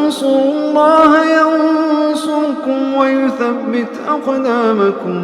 تنصروا الله ينصركم ويثبت أقدامكم.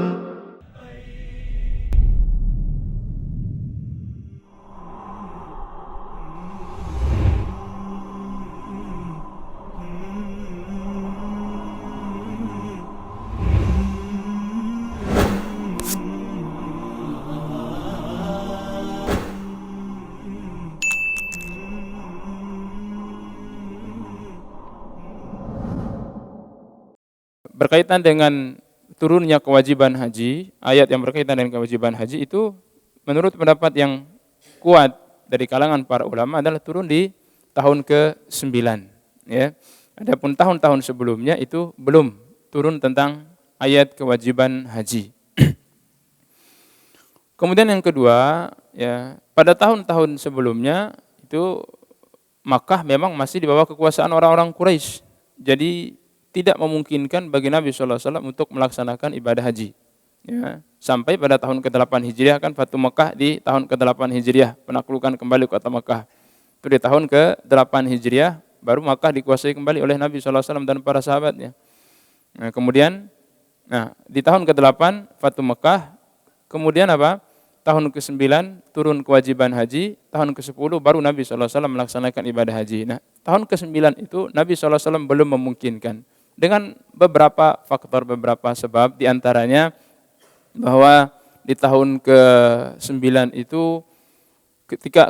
Berkaitan dengan turunnya kewajiban haji, ayat yang berkaitan dengan kewajiban haji itu menurut pendapat yang kuat dari kalangan para ulama adalah turun di tahun ke-9, ya. Adapun tahun-tahun sebelumnya itu belum turun tentang ayat kewajiban haji. Kemudian yang kedua, ya, pada tahun-tahun sebelumnya itu Makkah memang masih di bawah kekuasaan orang-orang Quraisy. Jadi tidak memungkinkan bagi Nabi SAW untuk melaksanakan ibadah haji. Ya, sampai pada tahun ke-8 Hijriah, kan Fatu Mekah di tahun ke-8 Hijriah, penaklukan kembali kota Mekah. Itu di tahun ke-8 Hijriah, baru Mekah dikuasai kembali oleh Nabi SAW dan para sahabatnya. Nah, kemudian, di tahun ke-8 Fatu Mekah, kemudian apa? Tahun ke-9 turun kewajiban haji, tahun ke-10 baru Nabi SAW melaksanakan ibadah haji. Nah, tahun ke-9 itu Nabi SAW belum memungkinkan. Dengan beberapa faktor, beberapa sebab, diantaranya bahwa di tahun ke-9 itu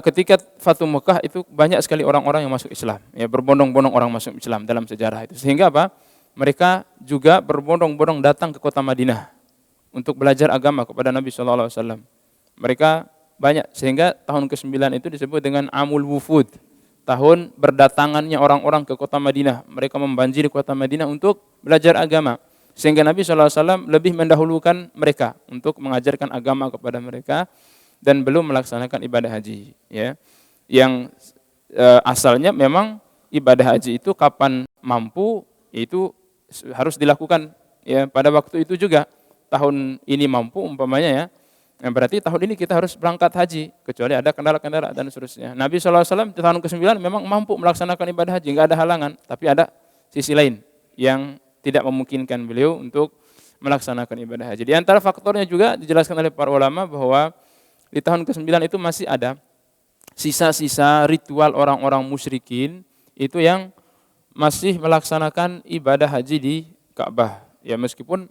ketika Fatu Mekah itu banyak sekali orang-orang yang masuk Islam, ya, berbondong-bondong orang masuk Islam dalam sejarah itu. Sehingga apa? Mereka juga berbondong-bondong datang ke kota Madinah untuk belajar agama kepada Nabi SAW. Mereka banyak, sehingga tahun ke-9 itu disebut dengan Amul Wufud, tahun berdatangannya orang-orang ke kota Madinah. Mereka membanjiri kota Madinah untuk belajar agama. Sehingga Nabi SAW lebih mendahulukan mereka untuk mengajarkan agama kepada mereka dan belum melaksanakan ibadah haji. Ya. Yang asalnya memang ibadah haji itu kapan mampu, itu harus dilakukan, ya, pada waktu itu juga. Tahun ini mampu umpamanya, ya, berarti tahun ini kita harus berangkat haji, kecuali ada kendala-kendala dan seterusnya. Nabi SAW di tahun ke-9 memang mampu melaksanakan ibadah haji, enggak ada halangan, tapi ada sisi lain yang tidak memungkinkan beliau untuk melaksanakan ibadah haji. Di antara faktornya juga dijelaskan oleh para ulama bahwa di tahun ke-9 itu masih ada sisa-sisa ritual orang-orang musyrikin itu yang masih melaksanakan ibadah haji di Ka'bah. Ya, meskipun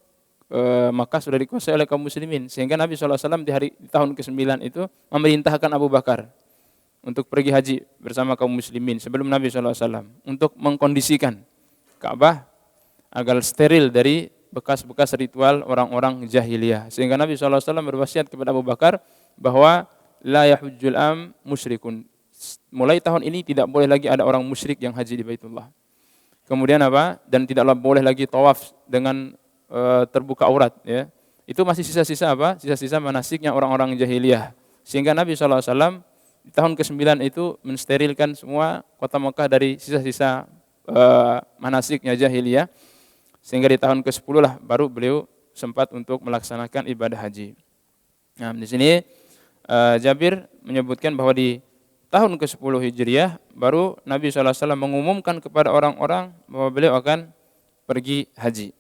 maka sudah dikuasai oleh kaum muslimin, sehingga Nabi SAW di tahun ke-9 itu memerintahkan Abu Bakar untuk pergi haji bersama kaum muslimin sebelum Nabi SAW untuk mengkondisikan Ka'bah agar steril dari bekas-bekas ritual orang-orang jahiliyah. Sehingga Nabi SAW berwasiat kepada Abu Bakar bahwa la yahujjul am musyrikun. Mulai tahun ini tidak boleh lagi ada orang musyrik yang haji di Baitullah. Kemudian apa? Dan tidaklah boleh lagi tawaf dengan terbuka aurat, ya. Itu masih sisa-sisa apa? Sisa-sisa manasiknya orang-orang jahiliyah. Sehingga Nabi SAW di tahun ke-9 itu mensterilkan semua kota Mekah dari sisa-sisa manasiknya jahiliyah. Sehingga di tahun ke-10 lah baru beliau sempat untuk melaksanakan ibadah haji. Nah, di sini Jabir menyebutkan bahwa di tahun ke-10 Hijriah baru Nabi SAW mengumumkan kepada orang-orang bahwa beliau akan pergi haji.